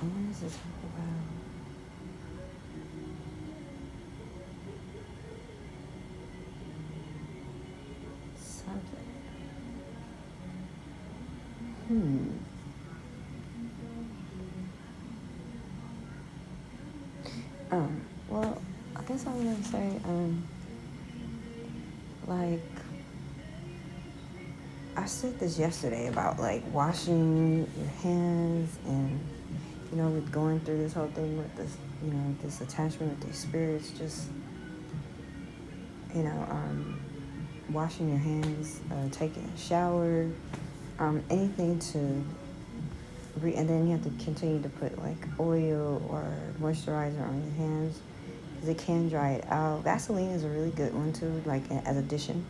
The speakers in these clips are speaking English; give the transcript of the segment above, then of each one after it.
wanted to talk about something. Hmm. Well, I guess I want to say, like, I said this yesterday about like washing your hands and, with going through this whole thing with this, this attachment with these spirits, just, you know, um, washing your hands, taking a shower, anything to and then you have to continue to put like oil or moisturizer on your hands because it can dry it out. Vaseline is a really good one too, like as addition.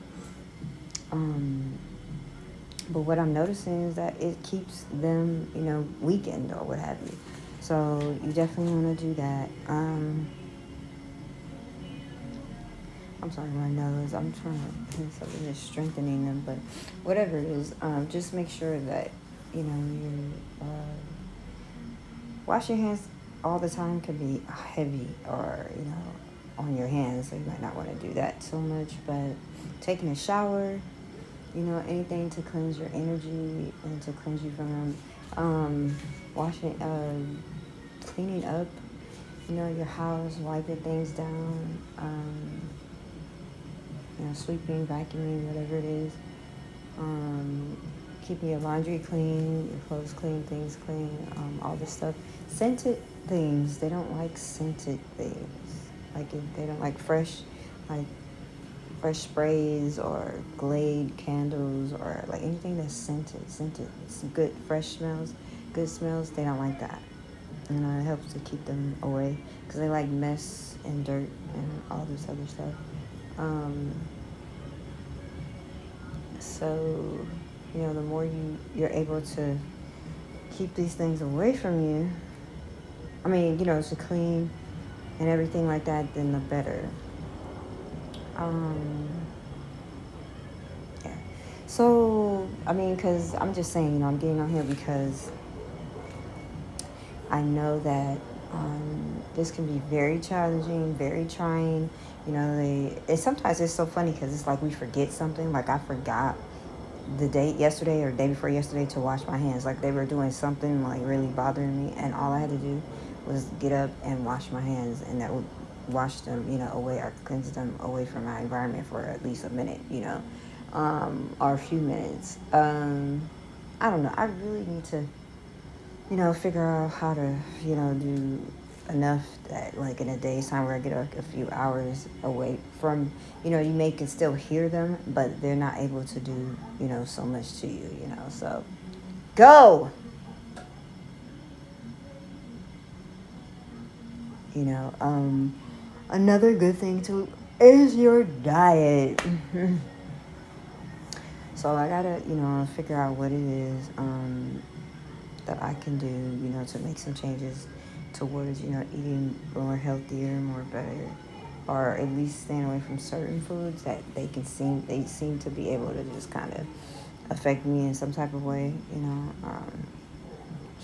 Um, but what I'm noticing is that it keeps them, weakened or what have you. So you definitely want to do that. I'm sorry, my nose. I'm trying to something is strengthening them, but whatever it is, just make sure that you wash your hands all the time can be heavy or on your hands, so you might not want to do that so much. But taking a shower, anything to cleanse your energy and to cleanse you from washing, cleaning up, your house, wiping things down. Sweeping, vacuuming, whatever it is. Um, Keeping your laundry clean, your clothes clean, things clean, all this stuff. Scented things, they don't like scented things. Like if they don't like fresh sprays or Glade candles or like anything that's scented. Some good fresh smells, good smells. They don't like that. It helps to keep them away because they like mess and dirt and all this other stuff. Um, So, the more you're able to keep these things away from you, I mean, to clean and everything like that, then the better. Um, yeah. So, I mean, because I'm just saying, I'm getting on here because I know that this can be very challenging, very trying. Sometimes it's so funny because it's like we forget something. Like I forgot the date yesterday or the day before yesterday to wash my hands. Like they were doing something like really bothering me, and all I had to do was get up and wash my hands, and that would wash them, away or cleanse them away from my environment for at least a minute, or a few minutes. I don't know. I really need to, figure out how to, do enough that like in a day's time where I get like a few hours away from, you may can still hear them, but they're not able to do, so much to you, so go, you know, um, another good thing too is your diet. So I gotta, figure out what it is, that I can do, to make some changes towards, eating more healthier, more better, or at least staying away from certain foods that they seem to be able to just kind of affect me in some type of way,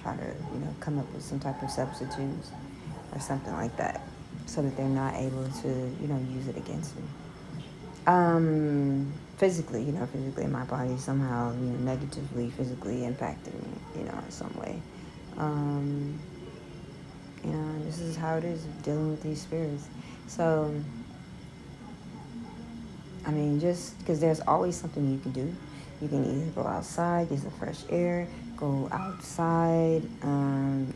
try to, come up with some type of substitutes or something like that so that they're not able to, use it against me. Physically, physically my body somehow, negatively physically impacted me, in some way. Um, this is how it is dealing with these spirits. So, I mean, just because there's always something you can do. You can either go outside, get some fresh air, go outside.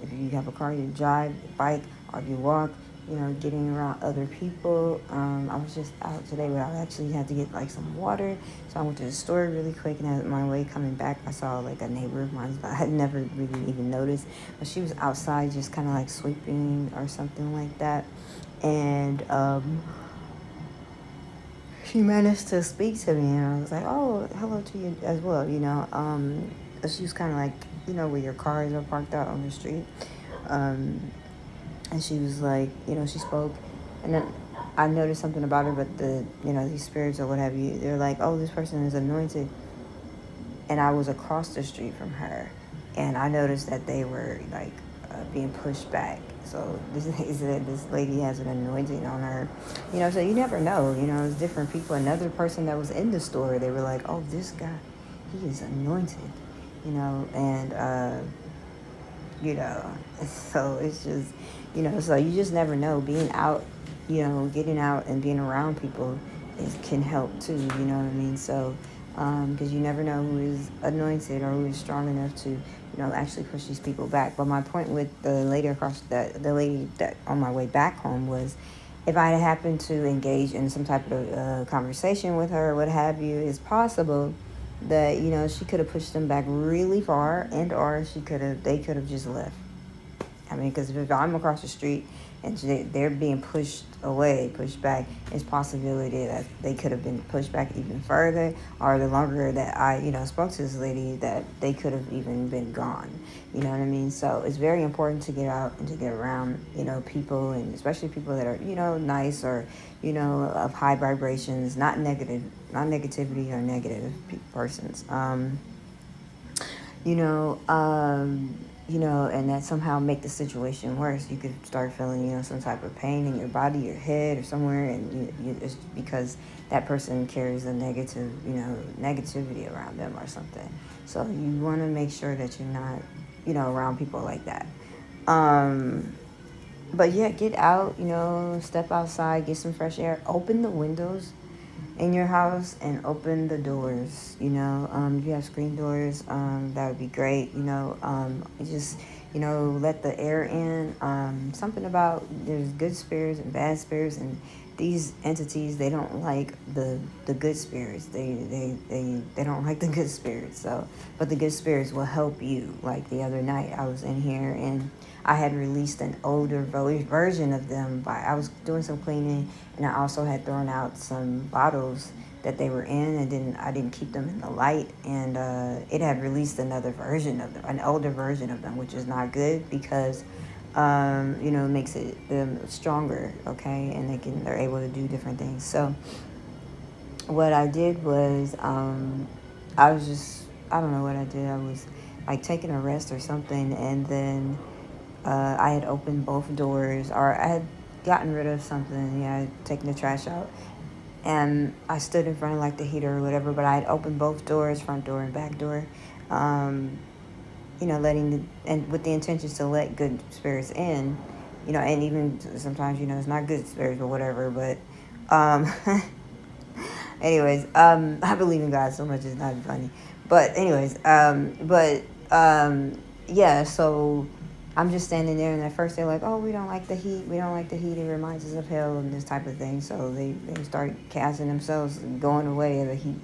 If you have a car, you drive, bike, or if you walk, getting around other people. I was just out today where I actually had to get like some water. So I went to the store really quick, and on my way coming back, I saw like a neighbor of mine that I had never really even noticed. But she was outside just kind of like sweeping or something like that. And she managed to speak to me, and I was like, "Oh, hello to you as well." She was kind of like, where your cars are parked out on the street, um, and she was like, she spoke, and then I noticed something about her, but these spirits or what have you, they're like, "Oh, this person is anointed," and I was across the street from her, and I noticed that they were like being pushed back. So this he said this lady has an anointing on her, so you never know. It's different people. Another person that was in the store, they were like, "Oh, this guy, he is anointed," and you know, so it's just, so you just never know. Being out, getting out and being around people can help too. You know what I mean? So, because you never know who is anointed or who is strong enough to, actually push these people back. But my point with the lady the lady that on my way back home was, if I had happened to engage in some type of conversation with her or what have you, it's possible that she could have pushed them back really far, and or they could have just left. I mean, because if I'm across the street and they're being pushed away, pushed back, it's possibility that they could have been pushed back even further, or the longer that I, spoke to this lady, that they could have even been gone. You know what I mean? So it's very important to get out and to get around, people, and especially people that are, nice or, of high vibrations, not negativity or negative persons. You know, um, and that somehow make the situation worse. You could start feeling, some type of pain in your body, your head, or somewhere, and it's because that person carries a negative, negativity around them or something. So you want to make sure that you're not, around people like that. Um, but yeah, get out, step outside, get some fresh air, open the windows in your house and open the doors. If you have screen doors, that would be great. Just let the air in. Something about there's good spirits and bad spirits, and these entities, they don't like the good spirits. They don't like the good spirits. So, but the good spirits will help you. Like the other night, I was in here and I had released an older version of them. I was doing some cleaning, and I also had thrown out some bottles that they were in, and then I didn't keep them in the light, and it had released another version of them, an older version of them, which is not good because it makes them stronger, okay, and they're able to do different things. So what I did was I don't know what I did. I was like taking a rest or something, and then I had opened both doors, or I had gotten rid of something. Yeah, I had taken the trash out, and I stood in front of like the heater or whatever. But I had opened both doors, front door and back door, um, and with the intentions to let good spirits in, and even sometimes it's not good spirits or whatever. But um, anyways, I believe in God so much it's not funny. But anyways, yeah. So I'm just standing there, and at first they're like, "Oh, we don't like the heat. We don't like the heat. It reminds us of hell and this type of thing." So they start casting themselves, going away, and the heat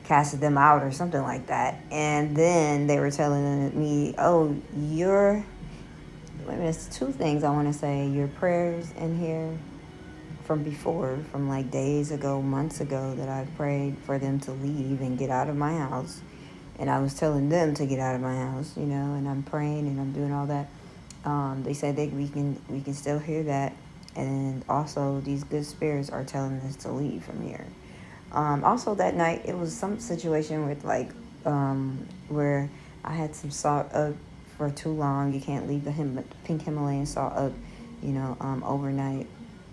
casted them out or something like that. And then they were telling me, "Oh, wait a minute, it's two things I want to say. Your prayers in here from before, from like days ago, months ago, that I prayed for them to leave and get out of my house. And I was telling them to get out of my house, and I'm praying and I'm doing all that. They said we can still hear that, and also these good spirits are telling us to leave from here. Also that night, it was some situation with where I had some salt up for too long. You can't leave the pink Himalayan salt up, overnight,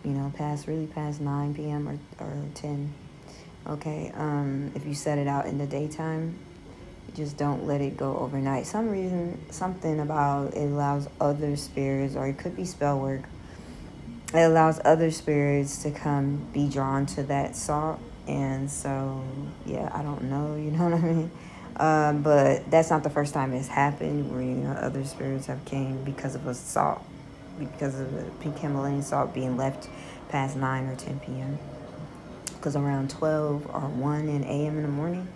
really past 9 p.m. or 10. Okay, if you set it out in the daytime, just don't let it go overnight. Something about it allows other spirits, or it could be spell work. It allows other spirits to come be drawn to that salt. And so, yeah, I don't know, you know what I mean? But that's not the first time it's happened where, other spirits have came because of a salt, because of the pink Himalayan salt being left past 9 or 10 p.m. Because around 12 or 1 a.m. in the morning,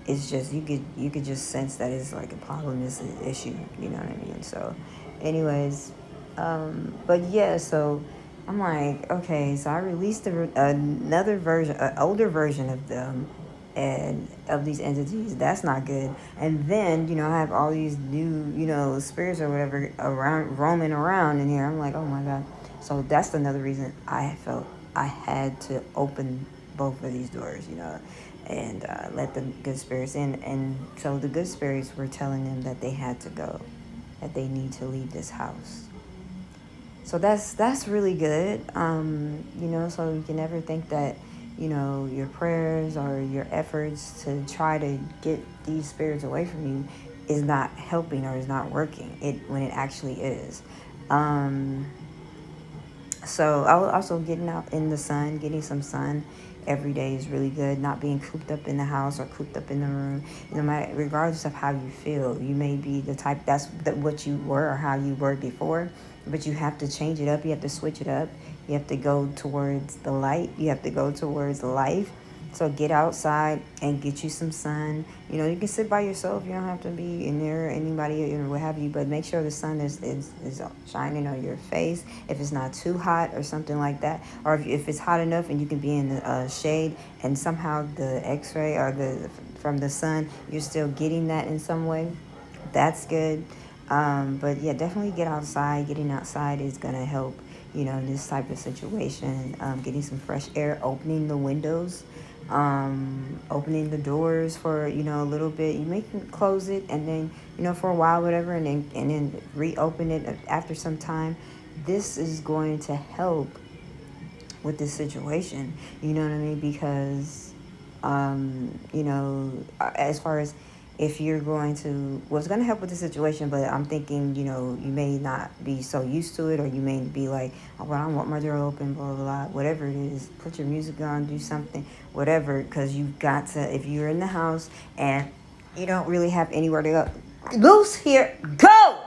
it's just you could just sense that it's like a problem, it's an issue, you know what I mean? So anyways, but yeah, so I'm like, okay, so I released another version, an older version of them, and of these entities. That's not good. And then I have all these new spirits or whatever around, roaming around in here. I'm like, oh my God. So that's another reason I felt I had to open both of these doors, and let the good spirits in. And so the good spirits were telling them that they had to go. that they need to leave this house. So that's really good. So you can never think that, your prayers or your efforts to try to get these spirits away from you is not helping or is not working. It when it actually is. Um, so I was also getting out in the sun, getting some sun every day is really good. Not being cooped up in the house or cooped up in the room. Regardless of how you feel, you may be the type what you were or how you were before, but you have to change it up. You have to switch it up. You have to go towards the light. You have to go towards life. So get outside and get you some sun. You can sit by yourself. You don't have to be in there, anybody, what have you. But make sure the sun is shining on your face. If it's not too hot or something like that, or if it's hot enough and you can be in the shade, and somehow the X-ray or from the sun, you're still getting that in some way. That's good. But yeah, definitely get outside. Getting outside is gonna help. In this type of situation, getting some fresh air, opening the windows, opening the doors for a little bit. You may close it and then for a while, whatever, and then reopen it after some time. This is going to help with this situation. You know what I mean? Because as far as if you're going to, well, it's going to help with the situation, but I'm thinking, you may not be so used to it, or you may be like, oh, well, I don't want my door open, blah, blah, blah, whatever it is. Put your music on, do something, whatever, because you've got to, if you're in the house and you don't really have anywhere to go, loose here, go!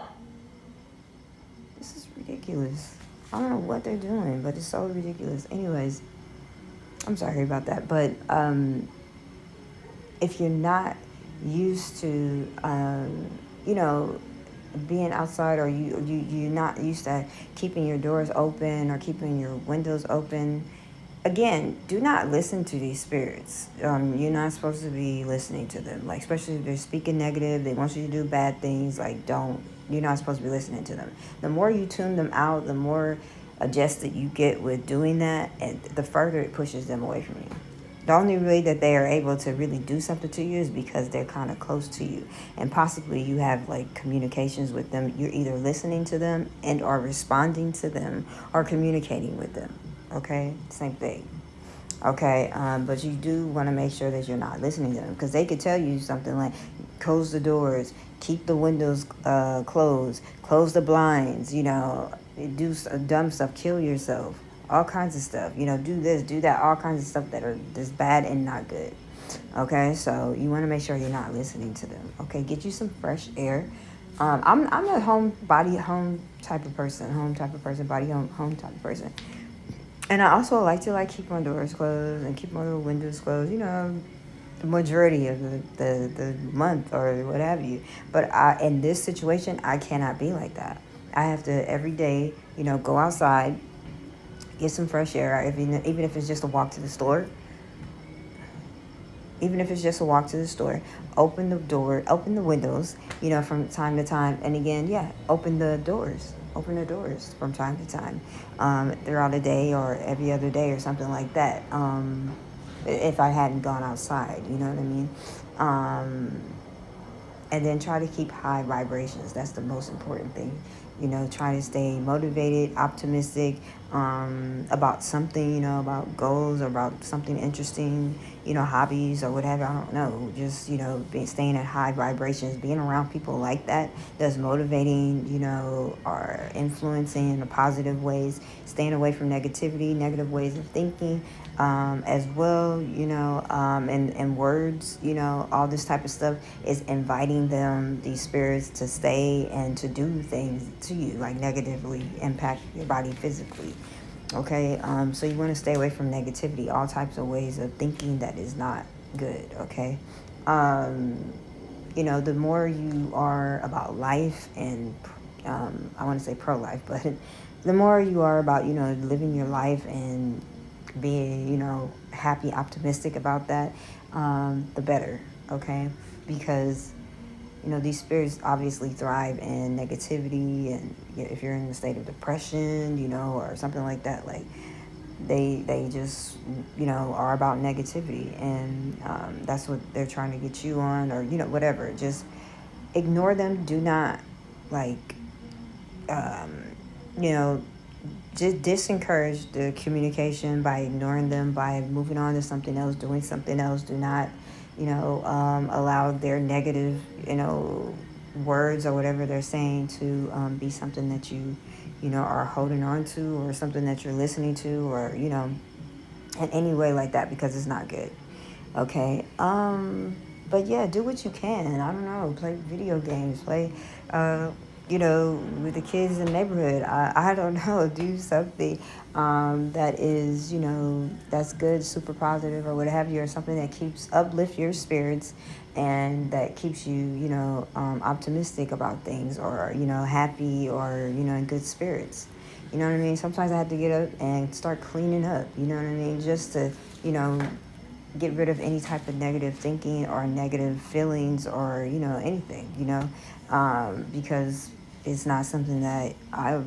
This is ridiculous. I don't know what they're doing, but it's so ridiculous. Anyways, I'm sorry about that, but if you're not used to, being outside, or you're not used to keeping your doors open or keeping your windows open, again, do not listen to these spirits. You're not supposed to be listening to them. Like, especially if they're speaking negative, they want you to do bad things. Like, you're not supposed to be listening to them. The more you tune them out, the more adjusted you get with doing that, and the further it pushes them away from you. The only way that they are able to really do something to you is because they're kind of close to you, and possibly you have like communications with them. You're either listening to them and or responding to them or communicating with them. Okay, same thing. Okay, but you do want to make sure that you're not listening to them, because they could tell you something like, close the doors, keep the windows closed, close the blinds, do dumb stuff, kill yourself, all kinds of stuff, do this, do that, all kinds of stuff that are just bad and not good. Okay, so you want to make sure you're not listening to them. Okay, get you some fresh air. I'm a home type of person, body home type of person. And I also like to keep my doors closed and keep my little windows closed, the majority of the month or what have you. But in this situation, I cannot be like that. I have to every day, go outside, get some fresh air. Even if it's just a walk to the store. Even if it's just a walk to the store, open the door, open the windows, from time to time. And again, yeah, open the doors from time to time, throughout a day or every other day or something like that. If I hadn't gone outside, you know what I mean? And then try to keep high vibrations. That's the most important thing. Try to stay motivated, optimistic, about something, about goals or about something interesting, hobbies or whatever. I don't know. Just, staying at high vibrations, being around people like that's motivating, or influencing in positive ways, staying away from negative ways of thinking, as well, and words, all this type of stuff is inviting these spirits to stay and to do things to you, like negatively impact your body physically. Okay, so you want to stay away from negativity, all types of ways of thinking that is not good. Okay, the more you are about life and I want to say pro-life, but the more you are about living your life and being happy, optimistic about that, the better. Okay, because these spirits obviously thrive in negativity, and if you're in a state of depression, or something like that, like they just are about negativity, and that's what they're trying to get you on, or whatever. Just ignore them. Do not like, um, you know, just disencourage the communication by ignoring them, by moving on to something else, doing something else. Do not, allow their negative, words or whatever they're saying to be something that are holding on to, or something that you're listening to, or, in any way like that, because it's not good. Okay. But yeah, do what you can. I don't know. Play video games. Play, with the kids in the neighborhood. I don't know. Do something that is, that's good, super positive, or what have you, or something that uplift your spirits, and that keeps you, optimistic about things, or, happy, or, in good spirits. You know what I mean? Sometimes I have to get up and start cleaning up. You know what I mean? Just to, you know, get rid of any type of negative thinking or negative feelings, or anything, because it's not something that I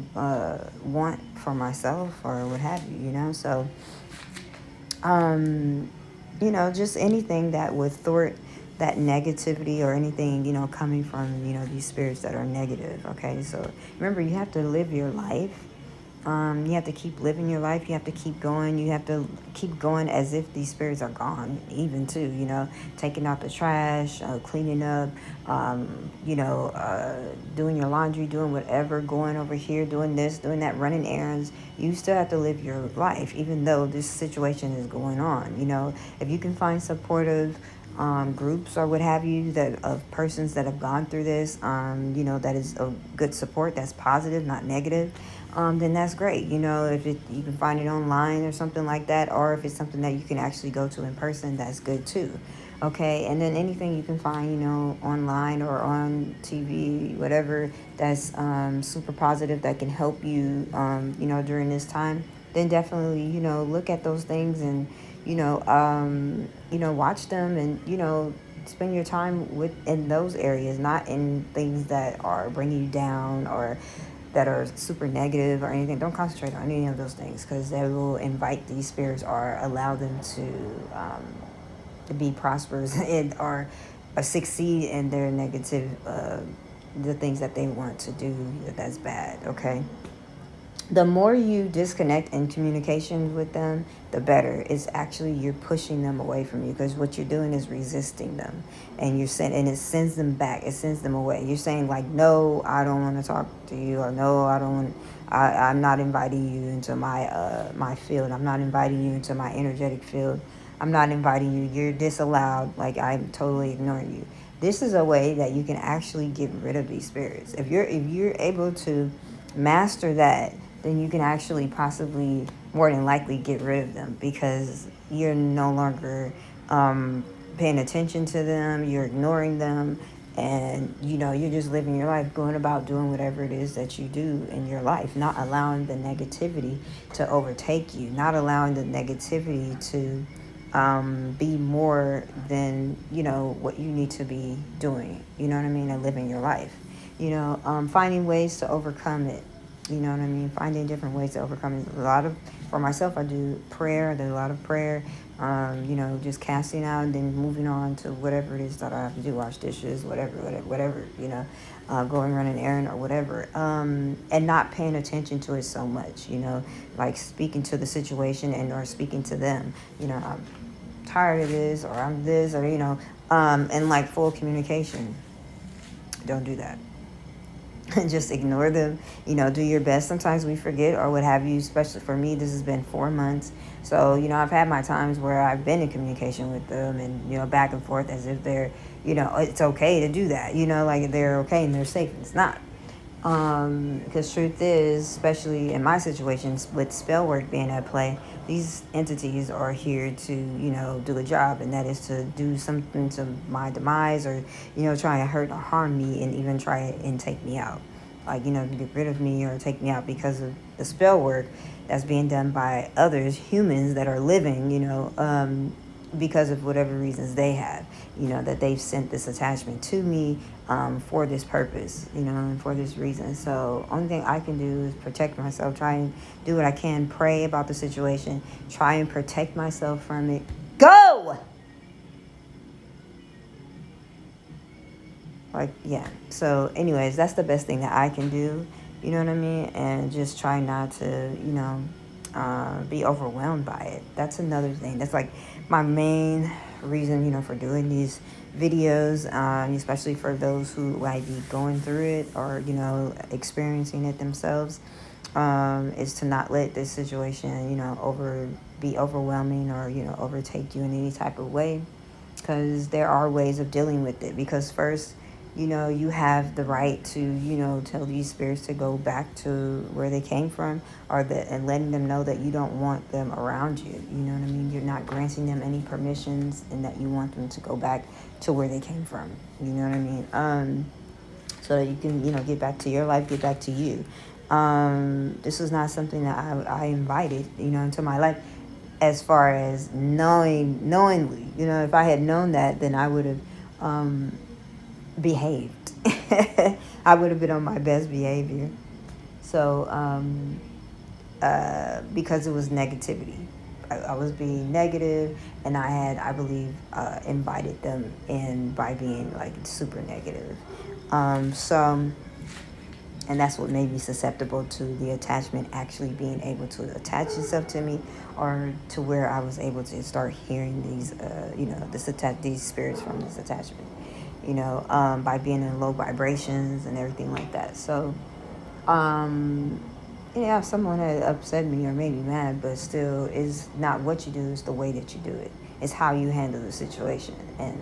want for myself, or what have you, so um just anything that would thwart that negativity, or anything coming from these spirits that are negative. Okay, so remember, you have to live your life. You have to keep living your life. You have to keep going. You have to keep going as if these spirits are gone, even too, taking out the trash, cleaning up, doing your laundry, doing whatever, going over here, doing this, doing that, running errands. You still have to live your life, even though this situation is going on. If you can find supportive groups, or what have you, that of persons that have gone through this, that is a good support, that's positive, not negative, then that's great. If you can find it online or something like that, or if it's something that you can actually go to in person, that's good too. Okay, and then anything you can find, online or on TV, whatever, that's super positive, that can help you, during this time, then definitely, look at those things, and, watch them, and, spend your time in those areas, not in things that are bringing you down, or that are super negative or anything. Don't concentrate on any of those things, because they will invite these spirits, or allow them to be prosperous and or succeed in their negative, the things that they want to do that's bad. Okay, the more you disconnect in communication with them, the better. It's actually, you're pushing them away from you, because what you're doing is resisting them, and and it sends them back. It sends them away. You're saying, like, no, I don't want to talk to you, or no, I don't want. I'm not inviting you into my field. I'm not inviting you into my energetic field. I'm not inviting you. You're disallowed. Like, I'm totally ignoring you. This is a way that you can actually get rid of these spirits. If you're able to master that, then you can actually possibly, more than likely, get rid of them, because you're no longer paying attention to them, you're ignoring them, and you're just living your life, going about doing whatever it is that you do in your life, not allowing the negativity to overtake you, not allowing the negativity to be more than what you need to be doing, what I mean, and living your life, finding ways to overcome it. You know what I mean? Finding different ways to overcome it. For myself, I do prayer. I do a lot of prayer. Just casting out, and then moving on to whatever it is that I have to do, wash dishes, whatever, going run an errand, or whatever. And not paying attention to it so much, like speaking to the situation, or speaking to them. I'm tired of this, or I'm this, or, and like full communication. Don't do that. Just ignore them, do your best. Sometimes we forget, or what have you, especially for me, this has been 4 months. So, I've had my times where I've been in communication with them, and, back and forth, as if they're, it's okay to do that, like they're okay and they're safe. It's not. Because truth is, especially in my situations with spell work being at play, these entities are here to, do a job, and that is to do something to my demise, or, try and hurt or harm me, and even try and take me out. Like, get rid of me or take me out, because of the spell work that's being done by others, humans that are living, because of whatever reasons they have, that they've sent this attachment to me, for this purpose, and for this reason. So only thing I can do is protect myself, try and do what I can, pray about the situation, try and protect myself from it. Go! Like, yeah. So, anyways, that's the best thing that I can do. You know what I mean? And just try not to, be overwhelmed by it. That's another thing. That's like my main reason, for doing these videos, especially for those who might be going through it or, experiencing it themselves, is to not let this situation, be overwhelming or, overtake you in any type of way, because there are ways of dealing with it. Because first, you have the right to, tell these spirits to go back to where they came from, and letting them know that you don't want them around you. You know what I mean? You're not granting them any permissions, and that you want them to go back to where they came from. You know what I mean? So that you can, get back to your life, get back to you. This was not something that I invited, into my life, as far as knowingly. If I had known that, then I would have behaved. I would have been on my best behavior. So, because it was negativity, I was being negative, and I had, I believe, invited them in by being like super negative. So, and that's what made me susceptible to the attachment actually being able to attach itself to me, or to where I was able to start hearing these, these spirits from this attachment, by being in low vibrations and everything like that. So, yeah, if someone had upset me or made me mad, but still, is not what you do, it's the way that you do it. It's how you handle the situation. And,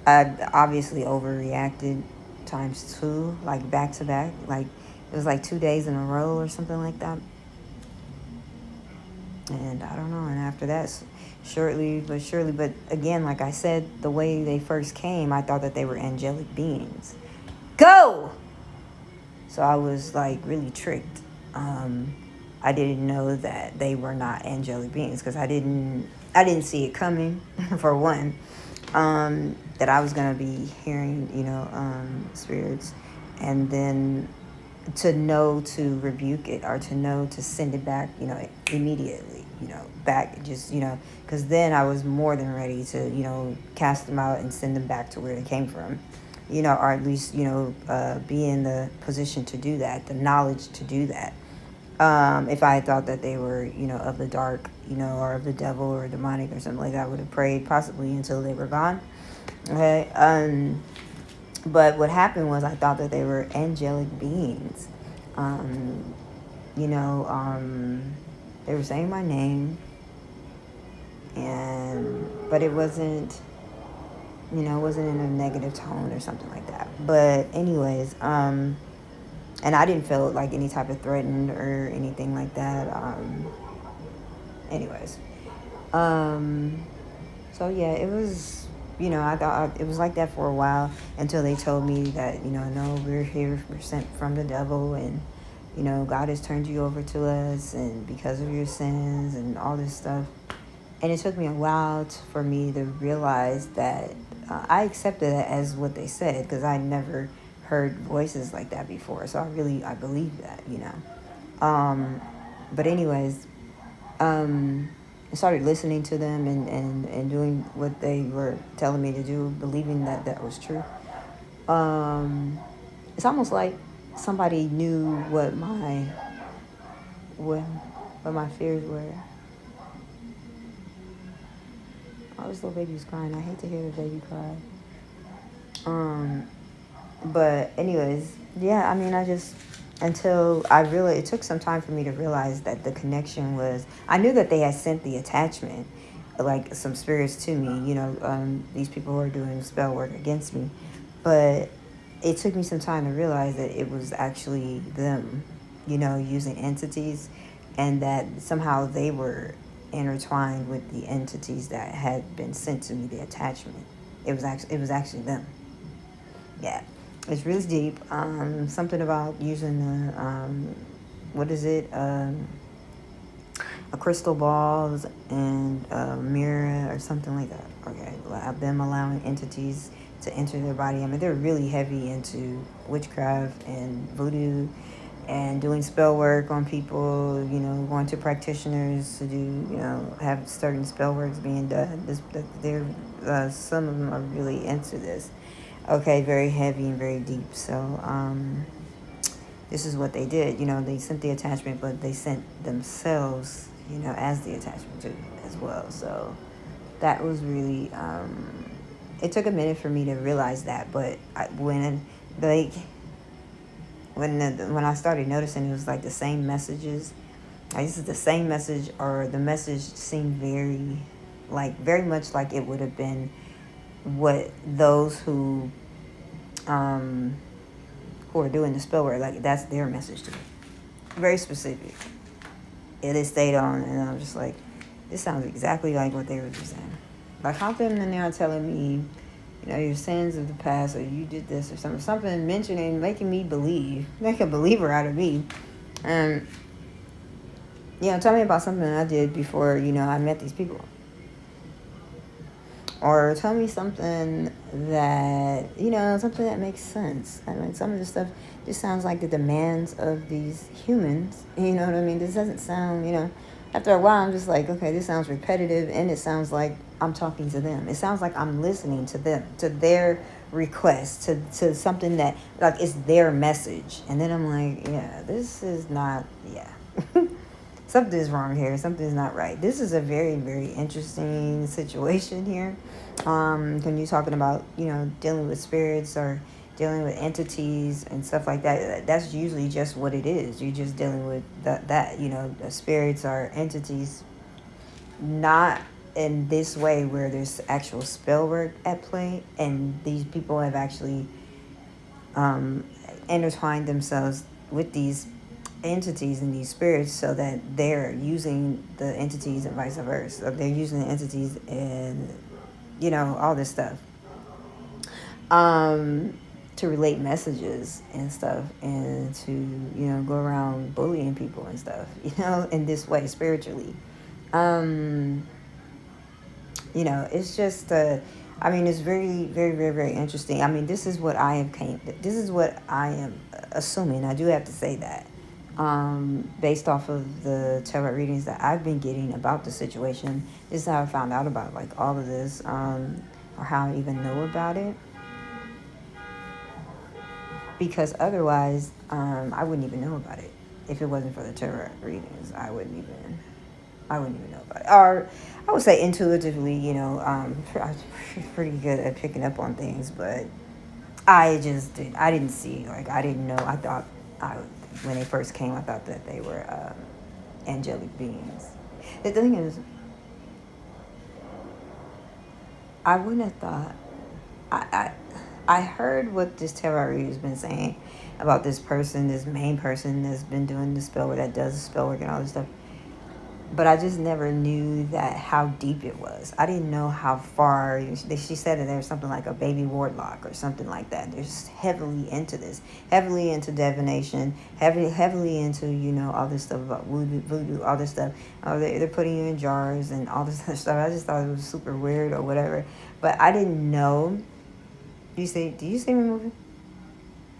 I obviously overreacted times two, like back to back. Like, it was like 2 days in a row or something like that. And I don't know. And after that, shortly but surely, but again, like I said, the way they first came, I thought that they were angelic beings. Go! So I was like really tricked. I didn't know that they were not angelic beings, because I didn't see it coming for one. That I was gonna be hearing, spirits, and then to know to rebuke it, or to know to send it back, immediately, back, just, because then I was more than ready to, cast them out and send them back to where they came from, or at least, be in the position to do that, the knowledge to do that. If I had thought that they were, of the dark, or of the devil or demonic or something like that, I would have prayed possibly until they were gone. Okay. But what happened was, I thought that they were angelic beings. Um, they were saying my name, but it wasn't, it wasn't in a negative tone or something like that. But anyways, and I didn't feel like any type of threatened or anything like that. Anyways, so yeah, it was, I thought it was like that for a while, until they told me that, no, we're sent from the devil, and, God has turned you over to us, and because of your sins and all this stuff. And it took me a while for me to realize that I accepted it as what they said, because I never heard voices like that before. So I believe that, But anyways, I started listening to them, and doing what they were telling me to do, believing that that was true. It's almost like somebody knew what my fears were. Oh, this little baby's crying. I hate to hear the baby cry. But anyways, yeah, I mean, until it took some time for me to realize that the connection was, I knew that they had sent the attachment, like some spirits to me, these people who are doing spell work against me. But it took me some time to realize that it was actually them, using entities, and that somehow they were intertwined with the entities that had been sent to me, the attachment. It was actually them. Yeah, it's really deep. Something about using what is it? A crystal balls and a mirror or something like that. Okay, them allowing entities to enter their body. I mean, they're really heavy into witchcraft and voodoo, and doing spell work on people, going to practitioners to do, have certain spell works being done. Some of them are really into this. Okay, very heavy and very deep. So, this is what they did. They sent the attachment, but they sent themselves, as the attachment too, as well. So that was really, it took a minute for me to realize that, but like, when I started noticing, it was like the same messages. Like, this is the same message, or the message seemed very much like it would have been what those um, who are doing the spell work, like that's their message to me. Very specific. It stayed on, and I'm just like, this sounds exactly like what they were just saying. Like, how come they're now telling me, your sins of the past, or you did this, or something mentioning, making me believe, make a believer out of me. And, tell me about something I did before, I met these people. Or tell me something that, something that makes sense. I mean, some of the stuff just sounds like the demands of these humans. You know what I mean? This doesn't sound, after a while, I'm just like, okay, this sounds repetitive, and it sounds like I'm talking to them. It sounds like I'm listening to them, to their request, to something that, like, it's their message. And then I'm like, yeah, this is not, yeah. Something's wrong here. Something's not right. This is a very, very interesting situation here. When you're talking about, dealing with spirits or dealing with entities and stuff like that, that's usually just what it is. You're just dealing with that, the spirits are entities, not in this way where there's actual spell work at play, and these people have actually intertwined themselves with these entities and these spirits, so that they're using the entities and vice versa. So they're using the entities and all this stuff to relate messages and stuff, and to go around bullying people and stuff, in this way spiritually. It's just it's very, very, very, very interesting. I mean, this is what this is what I am assuming. I do have to say that, based off of the tarot readings that I've been getting about the situation. This is how I found out about, like, all of this, or how I even know about it. Because otherwise, I wouldn't even know about it. If it wasn't for the tarot readings, I wouldn't even know about it. Or I would say intuitively, I'm pretty good at picking up on things, but I didn't see, like, I didn't know. I thought, when they first came, I thought that they were angelic beings. The thing is, I wouldn't have thought. I heard what this tarot reader's been saying about this person, this main person that's been doing the spell work, that does the spell work and all this stuff. But I just never knew that how deep it was. I didn't know how far. She said that there's something like a baby warlock or something like that. They're just heavily into this, heavily into divination, heavily into all this stuff about voodoo, all this stuff. They're putting you in jars and all this other stuff. I just thought it was super weird or whatever. But I didn't know. Do you see me moving?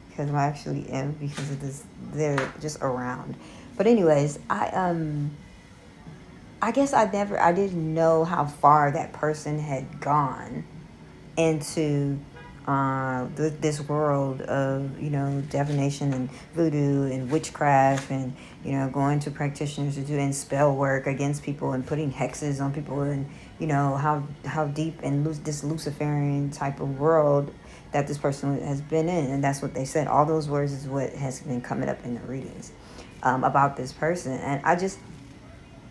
Because I actually am, because of this. They're just around. But anyways, I guess I didn't know how far that person had gone into this world of, divination and voodoo and witchcraft, and, going to practitioners to doing spell work against people and putting hexes on people, and, how deep in this Luciferian type of world that this person has been in. And that's what they said. All those words is what has been coming up in the readings about this person. And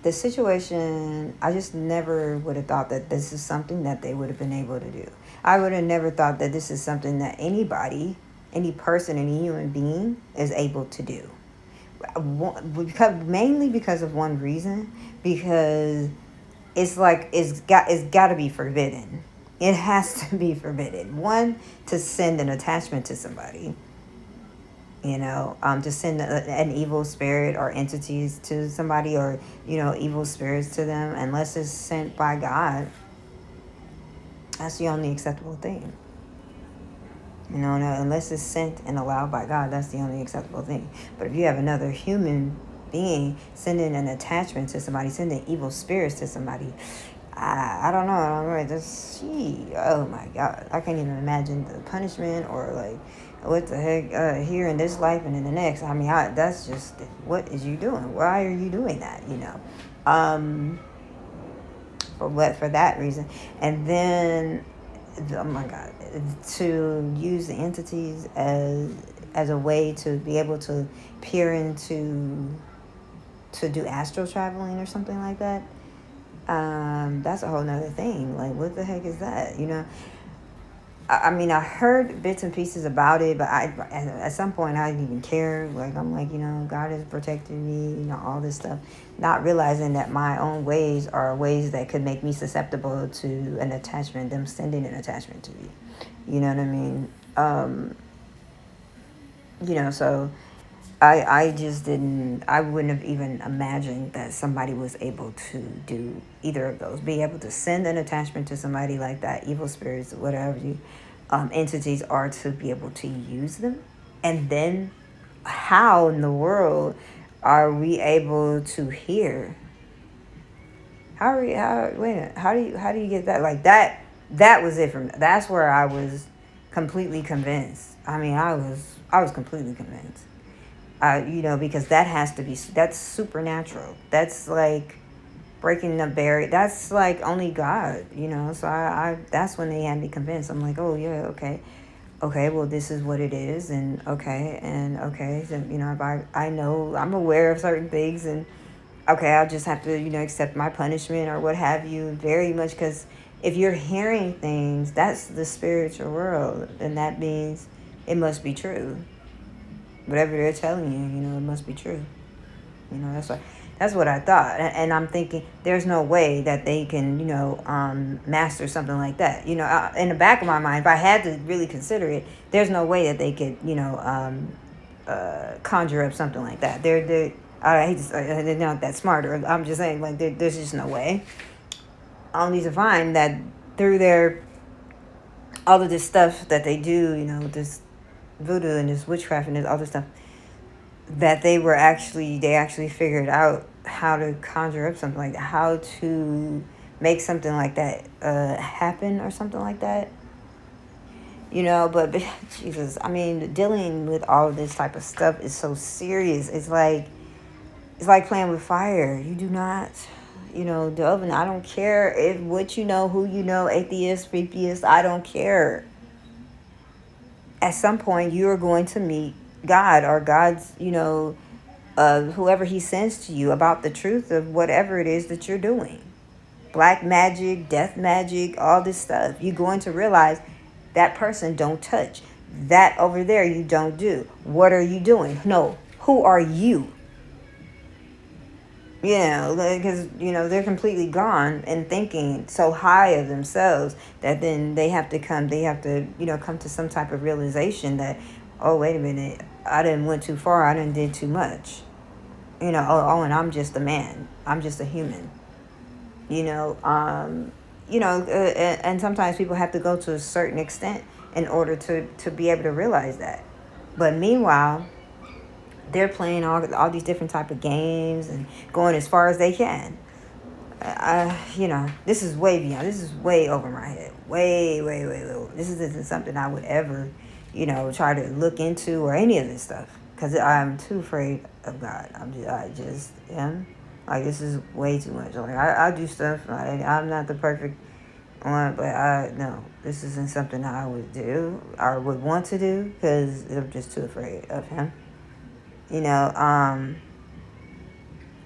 the situation, I just never would have thought that this is something that they would have been able to do. I would have never thought that this is something that anybody, any person, any human being is able to do. Mainly because of one reason, because it's like it's got to be forbidden. It has to be forbidden. One, to send an attachment to somebody. To send an evil spirit or entities to somebody, or, evil spirits to them, unless it's sent by God. That's the only acceptable thing. Unless it's sent and allowed by God, that's the only acceptable thing. But if you have another human being sending an attachment to somebody, sending evil spirits to somebody, I don't know. I'm like, this, oh my God. I can't even imagine the punishment or like what the heck here in this life and in the next. I mean, that's just, what is you doing? Why are you doing that? Um, for that reason. And then, oh my God, to use the entities as a way to be able to peer into, to do astral traveling or something like that. That's a whole nother thing. Like, what the heck is that? I mean, I heard bits and pieces about it, but at some point I didn't even care. Like, I'm like, God has protected me, all this stuff, not realizing that my own ways are ways that could make me susceptible to an attachment, them sending an attachment to me. You know what I mean? So I just didn't, I wouldn't have even imagined that somebody was able to do either of those, be able to send an attachment to somebody like that, evil spirits, whatever entities are, to be able to use them. And then how in the world are we able to hear? Wait a minute, how do you get that? Like that was it for me. That's where I was completely convinced. I mean, I was completely convinced. Because that's supernatural. That's like breaking the barrier. That's like only God, So I that's when they had me convinced. I'm like, oh yeah, okay. Well, this is what it is, and okay. So if I know, I'm aware of certain things, and okay, I'll just have to accept my punishment or what have you. Very much, because if you're hearing things, that's the spiritual world, and that means it must be true. Whatever they're telling you, it must be true. That's what I thought. And I'm thinking there's no way that they can, master something like that. In the back of my mind, if I had to really consider it, there's no way that they could, conjure up something like that. I hate to say, they're not that smart. Or I'm just saying, like, there's just no way. Only to find that through all of this stuff that they do, this voodoo and this witchcraft and this other stuff, that they actually figured out how to conjure up something like that, how to make something like that happen or something like that. But Jesus, I mean, dealing with all of this type of stuff is so serious. It's like playing with fire. You do not, the oven. I don't care if what who atheist, atheist. I don't care. At some point, you are going to meet God, or God's, whoever he sends to you, about the truth of whatever it is that you're doing. Black magic, death magic, all this stuff. You're going to realize that person don't touch. That over there you don't do. What are you doing? No. Who are you? Because, they're completely gone and thinking so high of themselves that then they have to come to some type of realization that, oh, wait a minute, I didn't went too far. I didn't did too much. And I'm just a man. I'm just a human. And sometimes people have to go to a certain extent in order to be able to realize that. But meanwhile, they're playing all these different type of games and going as far as they can. This is way beyond. This is way over my head. Way, way, way, way. This isn't something I would ever, try to look into or any of this stuff, because I'm too afraid of God. I just am. Like, this is way too much. Like, I do stuff. I'm not the perfect one, but no, this isn't something I would do or would want to do, because I'm just too afraid of him.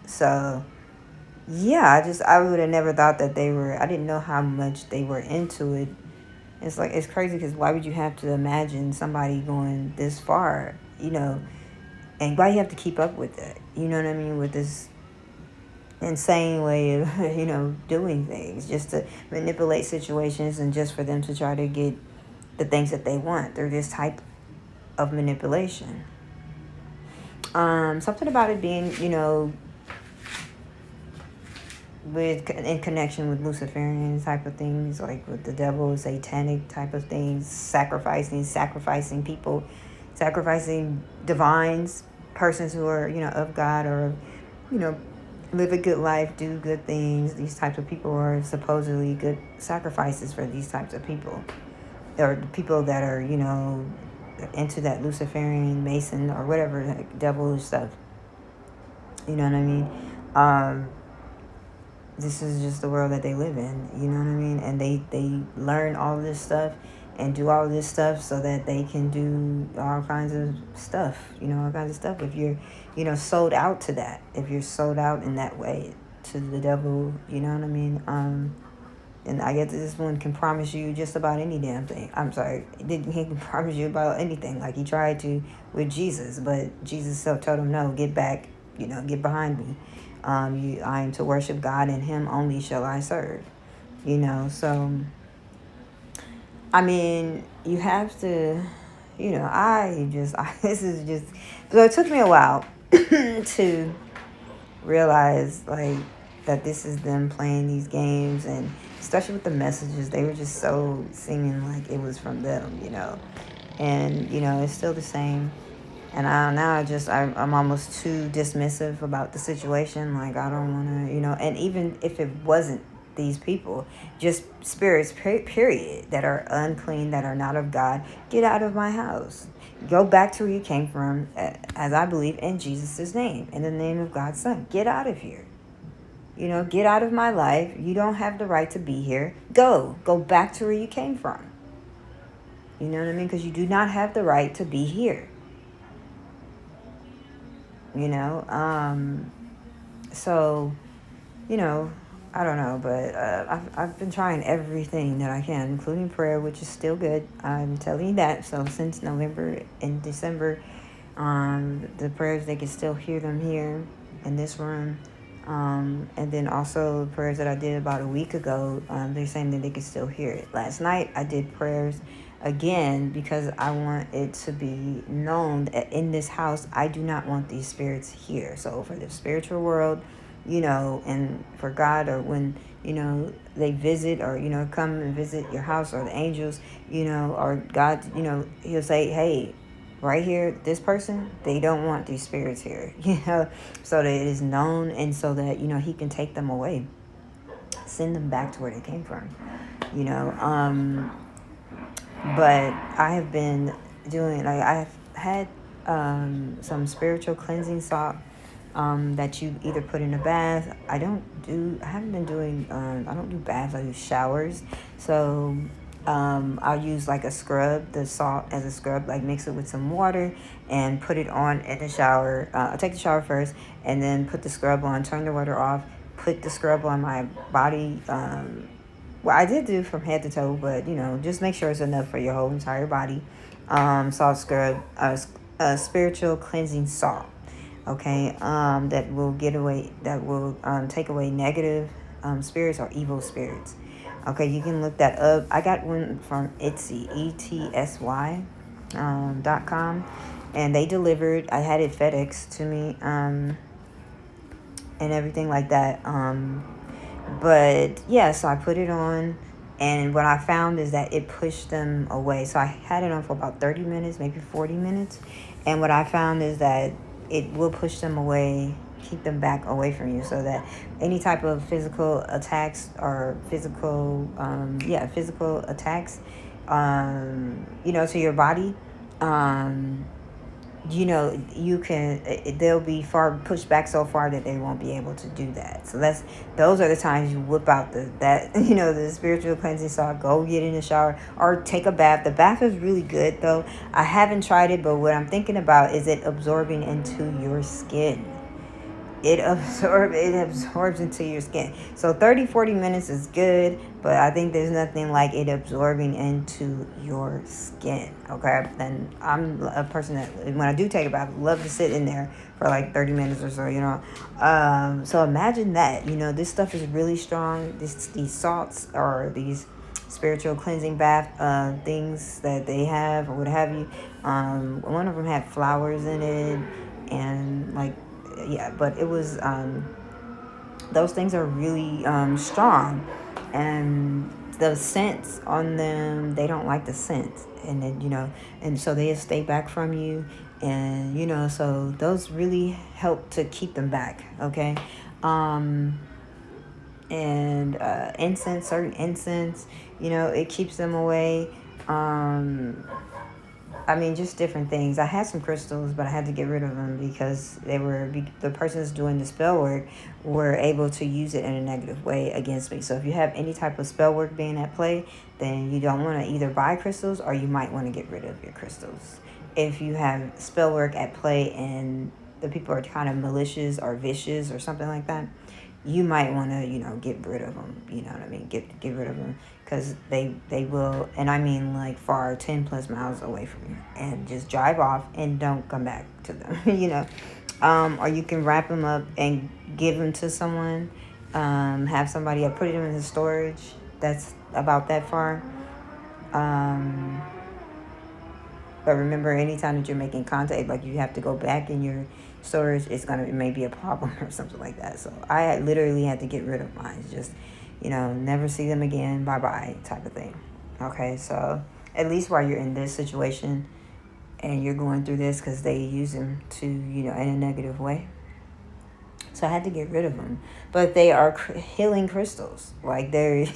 So yeah, I would have never thought that I didn't know how much they were into it. It's crazy, because why would you have to imagine somebody going this far, and why you have to keep up with it, you know what I mean, with this insane way of, doing things, just to manipulate situations and just for them to try to get the things that they want through this type of manipulation. Something about it being, in connection with Luciferian type of things, like with the devil, satanic type of things, sacrificing people, sacrificing divines, persons who are, of God, or, live a good life, do good things. These types of people are supposedly good sacrifices for these types of people, or the people that are, into that Luciferian Mason or whatever, like, devilish stuff. You know what I mean? Um, this is just the world that they live in. You know what I mean? And they learn all this stuff and do all this stuff so that they can do all kinds of stuff. All kinds of stuff. If you're, sold out to that, if you're sold out in that way to the devil, you know what I mean? And I guess this one can promise you just about any damn thing. I'm sorry, he can promise you about anything. Like he tried to with Jesus, but Jesus told him, no, get back, get behind me. I am to worship God, and Him only shall I serve. So I mean, you have to, this is just, so it took me a while to realize, like, that this is them playing these games, and especially with the messages, they were just so singing like it was from them, and, it's still the same. And I'm almost too dismissive about the situation. Like, I don't want to, and even if it wasn't these people, just spirits, period, that are unclean, that are not of God, get out of my house. Go back to where you came from, as I believe, in Jesus' name, in the name of God's Son. Get out of here. Get out of my life. You don't have the right to be here. Go back to where you came from. You know what I mean? Because you do not have the right to be here. So, I don't know, but I've been trying everything that I can, including prayer, which is still good. I'm telling you that. So since November and December, the prayers, they can still hear them here in this room. And then also prayers that I did about a week ago, they're saying that they can still hear it. Last night I did prayers again because I want it to be known that in this house, I do not want these spirits here. So for the spiritual world, and for God, or when, they visit, or, come and visit your house, or the angels, or God, He'll say, hey, right here, this person, they don't want these spirits here, so that it is known, and so that, He can take them away, send them back to where they came from, but I have been doing, like, I've had some spiritual cleansing salt that you either put in a bath. I haven't been doing, I don't do baths, I do showers. So I'll use like a scrub, the salt as a scrub, like mix it with some water and put it on in the shower. I'll take the shower first and then put the scrub on, turn the water off, put the scrub on my body. Well, I did do from head to toe, but, just make sure it's enough for your whole entire body. Salt scrub, spiritual cleansing salt. Okay, that will take away negative spirits or evil spirits. Okay, you can look that up. I got one from Etsy, etsy.com, and they delivered. I had it FedEx to me, and everything like that. But yeah, so I put it on, and what I found is that it pushed them away. So I had it on for about 30 minutes, maybe 40 minutes, and what I found is that it will push them away, keep them back away from you, so that any type of physical attacks or physical attacks, to your body, they'll be pushed back so far that they won't be able to do that. So those are the times you whip out the spiritual cleansing salt. Go get in the shower or take a bath. The bath is really good though. I haven't tried it, but what I'm thinking about is it absorbing into your skin. It absorbs into your skin. So 30-40 minutes is good, but I think there's nothing like it absorbing into your skin. Okay, and I'm a person that when I do take a bath, I love to sit in there for like 30 minutes or so. So imagine that. This stuff is really strong. These salts or these spiritual cleansing bath things that they have or what have you. One of them had flowers in it, and like. Yeah, but it was those things are really strong, and the scents on them, they don't like the scent, and then and so they stay back from you, and so those really help to keep them back. Okay, Um, and incense, certain incense, it keeps them away. Um, I mean, just different things. I had some crystals, but I had to get rid of them because the persons doing the spell work were able to use it in a negative way against me. So if you have any type of spell work being at play, then you don't want to either buy crystals or you might want to get rid of your crystals. If you have spell work at play and the people are kind of malicious or vicious or something like that, you might want to get rid of them. You know what I mean? Get rid of them because they will, and I mean like far 10 plus miles away from you, and just drive off and don't come back to them. Or you can wrap them up and give them to someone. Have somebody put them in the storage that's about that far. um, but remember, anytime that you're making contact, like you have to go back in your storage, it may be a problem or something like that. So I literally had to get rid of mine. Just, never see them again. Bye bye type of thing. Okay, so at least while you're in this situation and you're going through this, because they use them to, in a negative way. So I had to get rid of them. But they are healing crystals. Like they're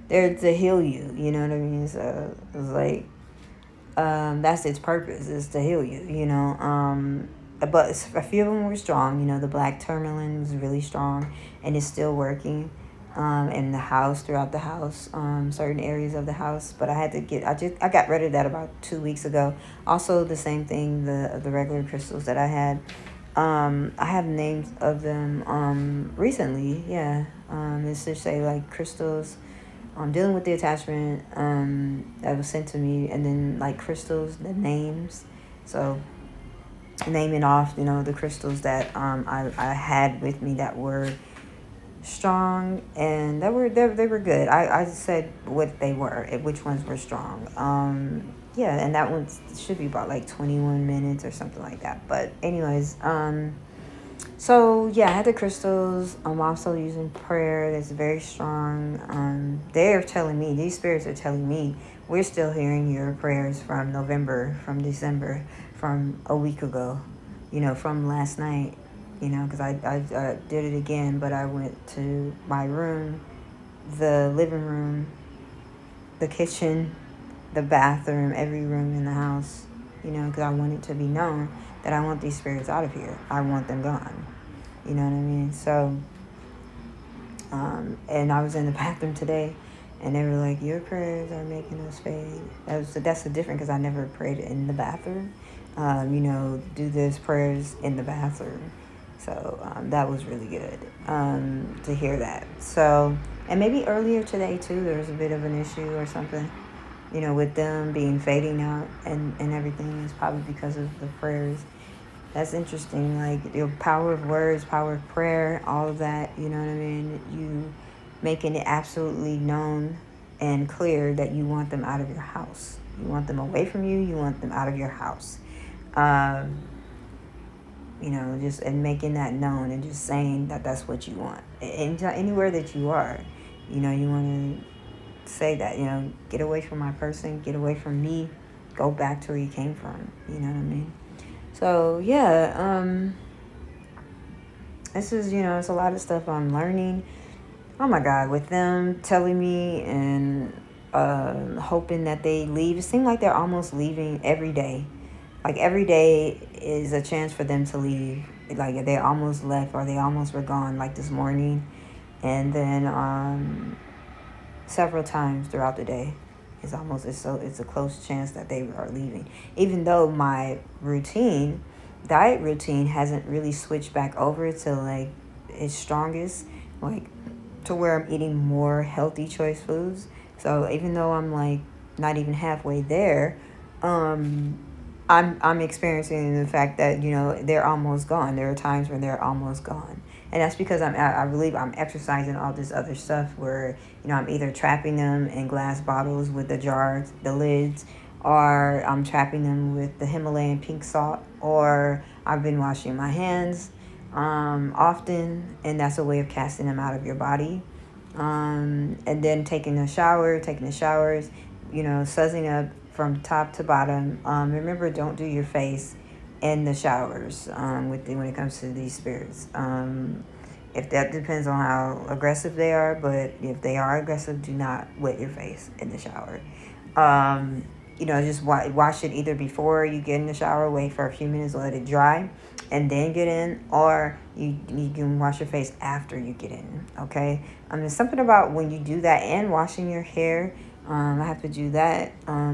they're to heal you. You know what I mean? So it's like, that's its purpose, is to heal you, but a few of them were strong. The black tourmaline was really strong and it's still working in the house, throughout the house, certain areas of the house. But I got rid of that about 2 weeks ago. Also the same thing, the regular crystals that I had. I have names of them recently. Yeah. It's just say like crystals, dealing with the attachment that was sent to me, and then like crystals, the names. So naming off, the crystals that I had with me that were strong and they were good. I said what they were, which ones were strong. Yeah, and that one should be about like 21 minutes or something like that. But anyways, so yeah, I had the crystals. I'm also using prayer that's very strong. They're telling me, these spirits are telling me, we're still hearing your prayers from November, from December, from a week ago, from last night, because I did it again, but I went to my room, the living room, the kitchen, the bathroom, every room in the house, because I want it to be known that I want these spirits out of here. I want them gone. You know what I mean? So, and I was in the bathroom today, and they were like, "Your prayers are making us fade." That's the difference, because I never prayed in the bathroom. Do this prayers in the bathroom. So that was really good to hear that. So, and maybe earlier today too, there was a bit of an issue or something, with them being fading out and everything. Is probably because of the prayers. That's interesting. Like the power of words, power of prayer, all of that, you know what I mean? You making it absolutely known and clear that you want them out of your house. You want them away from you. You want them out of your house. Just and making that known and just saying that that's what you want. Anywhere that you are, you want to say that, get away from my person, get away from me, go back to where you came from. You know what I mean? So yeah, this is, it's a lot of stuff I'm learning. Oh my God, with them telling me and hoping that they leave. It seems like they're almost leaving every day. Like every day is a chance for them to leave. Like they almost left or they almost were gone, like this morning. And then several times throughout the day. It's a close chance that they are leaving. Even though my diet routine hasn't really switched back over to like its strongest, like to where I'm eating more healthy choice foods. So even though I'm like not even halfway there, I'm experiencing the fact that they're almost gone. There are times when they're almost gone. And that's because I believe I'm exercising all this other stuff where, I'm either trapping them in glass bottles with the jars, the lids, or I'm trapping them with the Himalayan pink salt, or I've been washing my hands often, and that's a way of casting them out of your body. And then taking the showers, suzzing up from top to bottom. Remember, don't do your face in the showers when it comes to these spirits. If that depends on how aggressive they are, but if they are aggressive, do not wet your face in the shower. Um, just wash it either before you get in the shower, wait for a few minutes, let it dry, and then get in, or you can wash your face after you get in. Okay. There's something about when you do that and washing your hair. I have to do that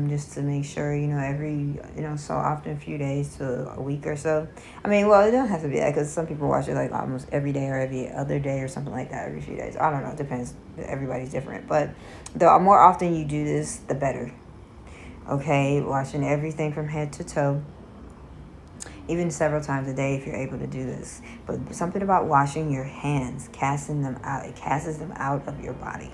just to make sure, every, so often, a few days to a week or so. I mean, well, it don't have to be that because some people wash it like almost every day or every other day or something like that, every few days. I don't know. It depends. Everybody's different. But the more often you do this, the better. Okay. Washing everything from head to toe, even several times a day if you're able to do this. But something about washing your hands, casting them out, it casts them out of your body.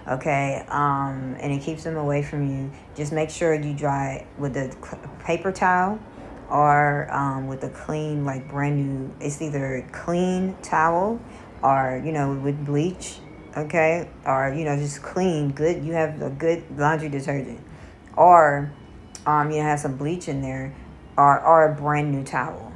Okay, and it keeps them away from you. Just make sure you dry with a paper towel or with a clean, like brand new, it's either a clean towel or, with bleach, okay, or, just clean, good, you have a good laundry detergent, or have some bleach in there, or a brand new towel.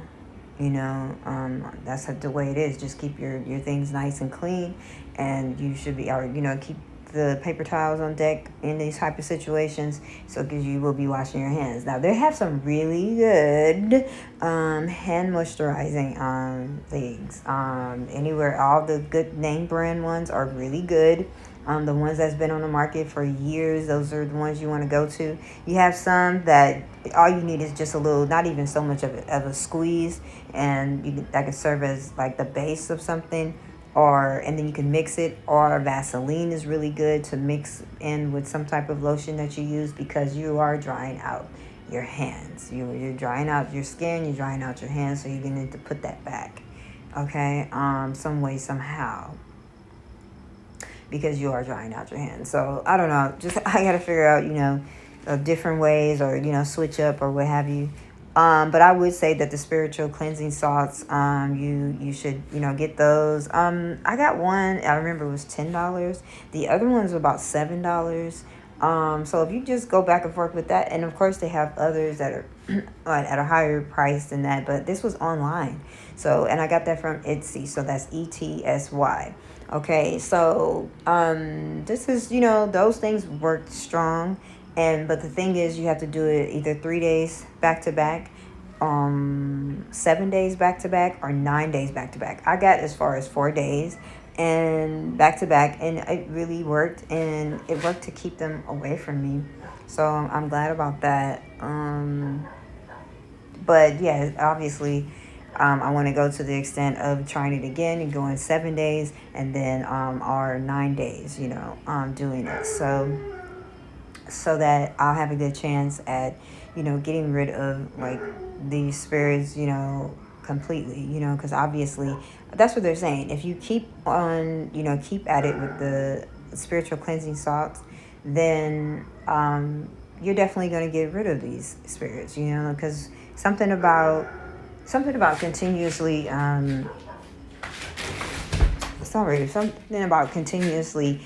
That's the way it is. Just keep your things nice and clean, and you should be, or keep the paper towels on deck in these type of situations, so because you will be washing your hands. Now they have some really good hand moisturizing things. Anywhere, all the good name brand ones are really good. The ones that's been on the market for years, those are the ones you want to go to. You have some that all you need is just a little, not even so much of a squeeze, and that can serve as like the base of something, and then you can mix it, or Vaseline is really good to mix in with some type of lotion that you use, because you are drying out your hands. You're drying out your skin, you're drying out your hands, so you're going to need to put that back, okay, some way, somehow, because you are drying out your hands. So I don't know, just I got to figure out, different ways, or, switch up or what have you. But I would say that the spiritual cleansing salts, you should, get those. I got one, I remember it was $10. The other one's about $7. So if you just go back and forth with that, and of course they have others that are at a higher price than that, but this was online. So, and I got that from Etsy. So that's ETSY. Okay. So, this is, those things work strong. But the thing is, you have to do it either 3 days back to back, 7 days back to back, or 9 days back to back. I got as far as 4 days and back to back, and it really worked, and it worked to keep them away from me. So I'm glad about that. But yeah, obviously, I want to go to the extent of trying it again and going 7 days, and then or 9 days, doing it. So that I'll have a good chance at, getting rid of like these spirits, completely, because obviously that's what they're saying. If you keep on, keep at it with the spiritual cleansing salts, then you're definitely going to get rid of these spirits, because something about continuously, something about continuously,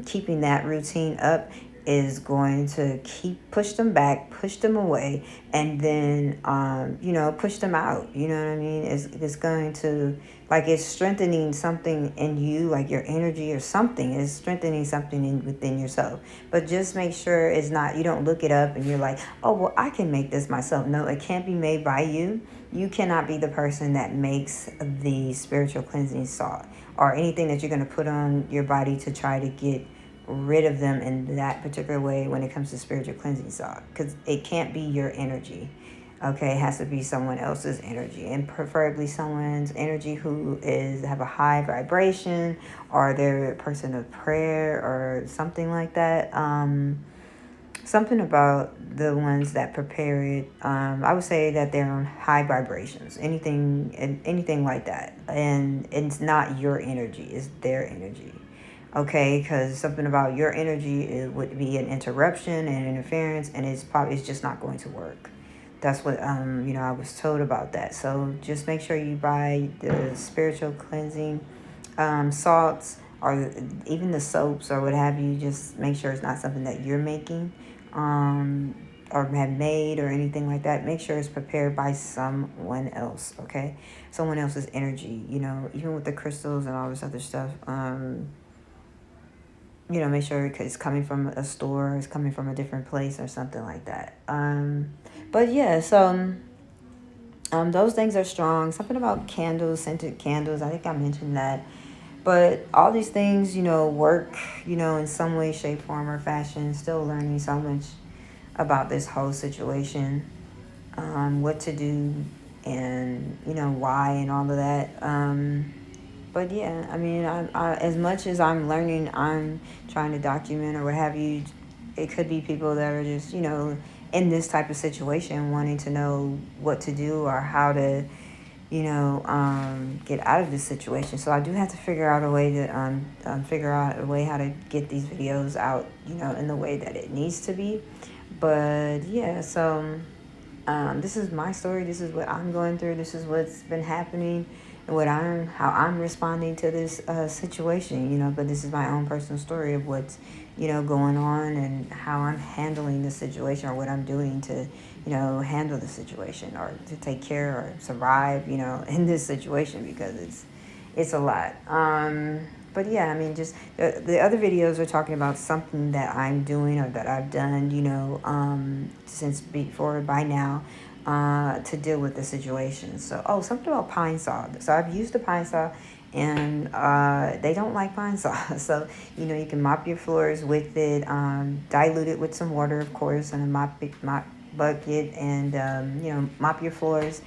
keeping that routine up is going to push them back, push them away, and then, push them out. You know what I mean? It's going to, like, it's strengthening something in you, like your energy or something. It's strengthening something within yourself. But just make sure it's not, you don't look it up and you're like, oh, well, I can make this myself. No, it can't be made by you. You cannot be the person that makes the spiritual cleansing salt or anything that you're going to put on your body to try to get rid of them in that particular way when it comes to spiritual cleansing salt, because it can't be your energy. Okay, it has to be someone else's energy, and preferably someone's energy who have a high vibration, or they're a person of prayer or something like that. Something about the ones that prepare it, I would say that they're on high vibrations, anything like that, and it's not your energy, it's their energy. Okay, because something about your energy, it would be an interruption and interference, and it's just not going to work. That's what I was told about that. So just make sure you buy the spiritual cleansing salts, or even the soaps or what have you. Just make sure it's not something that you're making. or have made or anything like that, make sure it's prepared by someone else, okay? Someone else's energy, you know, even with the crystals and all this other stuff. You know, make sure it's coming from a store, it's coming from a different place or something like that. But yeah, so those things are strong. Something about candles, scented candles. I think I mentioned that. But all these things, you know, work, you know, in some way, shape, form, or fashion. Still learning so much about this whole situation, what to do, and you know why, and all of that. But yeah, I mean, as much as I'm learning, I'm trying to document or what have you. It could be people that are just, you know, in this type of situation, wanting to know what to do or how to, you know, get out of this situation. So I do have to figure out a way to figure out a way how to get these videos out, you know, in the way that it needs to be. But yeah, so this is my story. This is what I'm going through. This is what's been happening, and how I'm responding to this situation. You know, but this is my own personal story of what's, you know, going on and how I'm handling the situation or what I'm doing to, you know, handle the situation or to take care or survive, you know, in this situation because it's a lot. But yeah, I mean, just the other videos are talking about something that I'm doing or that I've done, you know, since before by now, to deal with the situation. So, something about pine saw. So I've used the pine saw, and they don't like pine saw. So, you know, you can mop your floors with it, dilute it with some water, of course, and a mop bucket, and you know, mop your floors.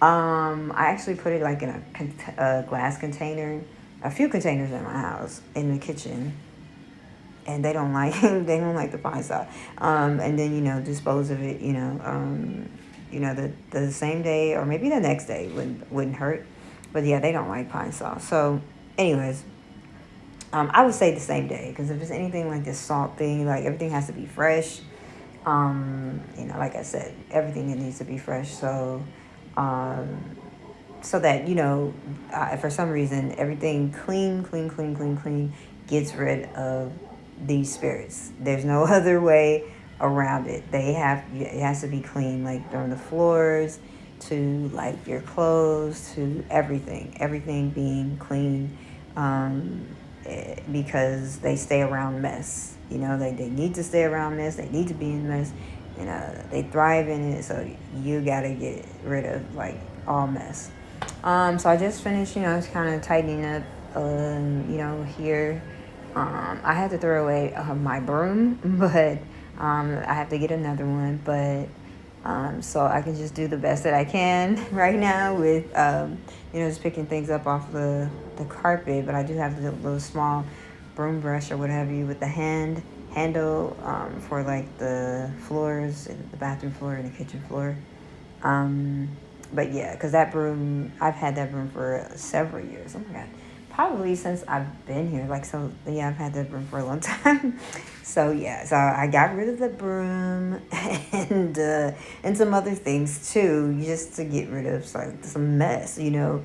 I actually put it like in a glass container, a few containers in my house, in the kitchen, and they don't like they don't like the pine saw. And then, you know, dispose of it. You know, the same day or maybe the next day wouldn't hurt. But yeah, they don't like pine saw. So, anyways, I would say the same day because if it's anything like this salt thing, like everything has to be fresh. You know, like I said, everything it needs to be fresh. So, so that, you know, for some reason everything clean gets rid of these spirits. There's no other way around it. It has to be clean, like from the floors to like your clothes to everything being clean, because they stay around mess. You know, they need to stay around mess. They need to be in mess. You know, they thrive in it. So you gotta get rid of like all mess. So I just finished, you know, just kind of tightening up, you know, here. I had to throw away my broom, but I have to get another one. But so I can just do the best that I can right now with, you know, just picking things up off the carpet. But I do have the little small broom brush or what have you with the handle, for like the floors, the bathroom floor and the kitchen floor. But yeah, because that broom, I've had that broom for several years. Oh my God. Probably since I've been here. Like, so, yeah, I've had that broom for a long time. So, yeah, so I got rid of the broom and some other things too, just to get rid of like some mess, you know,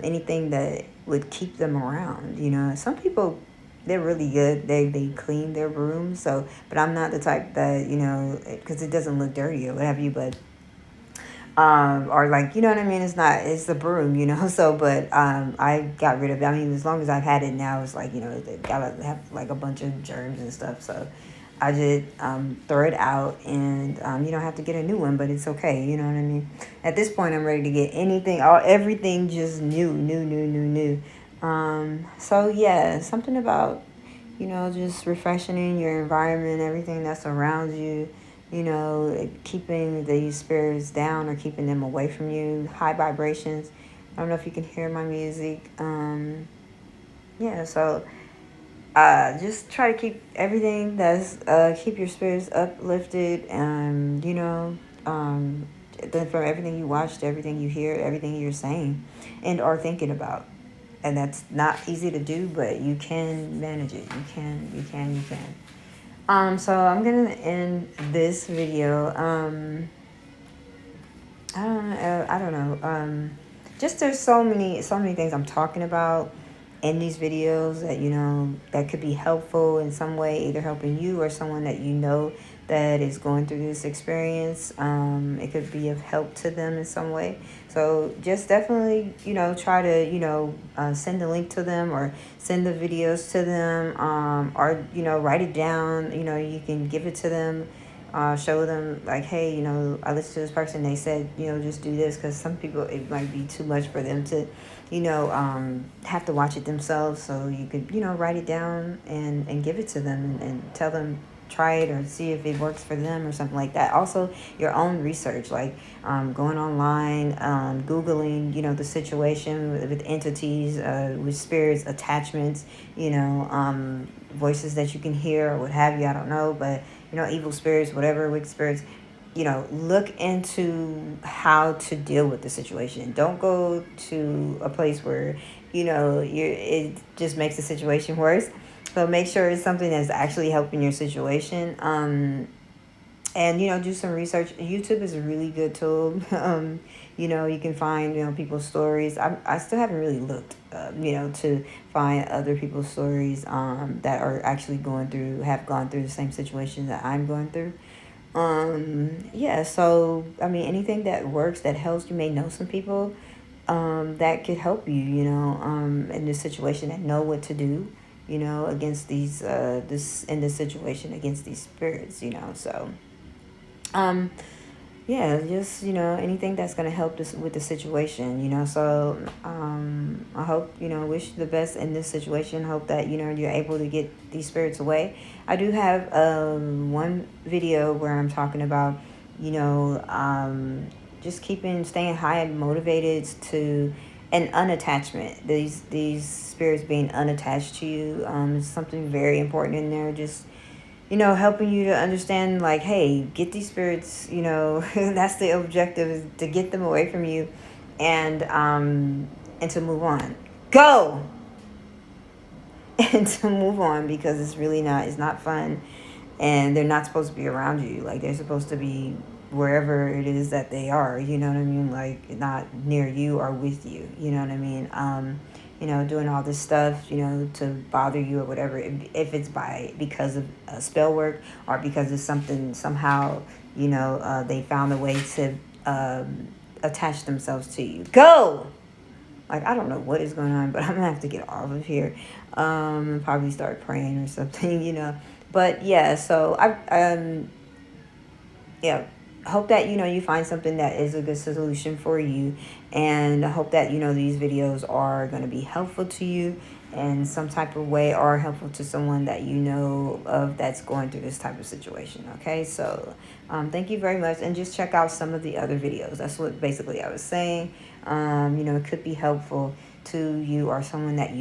anything that would keep them around, you know. Some people, they're really good. They clean their rooms. So, but I'm not the type that, you know, because it doesn't look dirty or what have you, but or like, you know what I mean? It's the broom, you know. So, but I got rid of it. I mean, as long as I've had it now, it's like, you know, they gotta have like a bunch of germs and stuff. So I just throw it out, and you don't have to get a new one, but it's okay. You know what I mean? At this point, I'm ready to get everything just new. So yeah, something about, you know, just refreshing your environment, everything that's around you, you know, keeping these spirits down or keeping them away from you, high vibrations. I don't know if you can hear my music. Yeah, so just try to keep everything keep your spirits uplifted, and, you know, then from everything you watch to everything you hear, everything you're saying and are thinking about. And that's not easy to do, but you can manage it. You can. So I'm gonna end this video. I don't know. Just there's so many things I'm talking about in these videos that, you know, that could be helpful in some way, either helping you or someone that you know that is going through this experience. It could be of help to them in some way. So just definitely, try to, send a link to them or send the videos to them, or, write it down. You can give it to them, show them like, hey, I listened to this person. They said, just do this, because some people, it might be too much for them to, have to watch it themselves. So you could, write it down and give it to them, and tell them, try it or see if it works for them or something like that. Also, your own research, like going online, Googling, the situation with entities, with spirits, attachments, voices that you can hear or what have you. I don't know, but, evil spirits, whatever, wicked spirits, look into how to deal with the situation. Don't go to a place where, it just makes the situation worse. So make sure it's something that's actually helping your situation. And, do some research. YouTube is a really good tool. You can find, people's stories. I still haven't really looked, to find other people's stories that are actually have gone through the same situation that I'm going through. Yeah, so, I mean, anything that works, that helps. You may know some people that could help you, in this situation, that know what to do, against this situation, against these spirits, so, um, yeah, just, anything that's going to help this with the situation, so, I hope, wish you the best in this situation. Hope that, you're able to get these spirits away. I do have, one video where I'm talking about, you know, just staying high and motivated to an unattachment. These spirits being unattached to you, is something very important in there. Just, helping you to understand, like, hey, get these spirits, that's the objective, is to get them away from you, and to move on. Go! And to move on, because it's not fun, and they're not supposed to be around you. Like, they're supposed to be wherever it is that they are, you know what I mean? Like, not near you or with you, you know what I mean? Doing all this stuff, to bother you or whatever, if it's because of spell work, or because of something, somehow, they found a way to attach themselves to you. Go! Like, I don't know what is going on, but I'm gonna have to get off of here. Probably start praying or something, But yeah, so yeah, hope that, you find something that is a good solution for you, and I hope that, these videos are going to be helpful to you in some type of way, or helpful to someone that you know of that's going through this type of situation. Okay, so thank you very much, and just check out some of the other videos. That's what basically I was saying. It could be helpful to you or someone that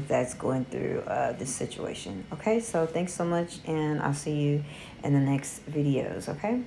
that's going through this situation. Okay, so thanks so much, and I'll see you in the next videos. Okay.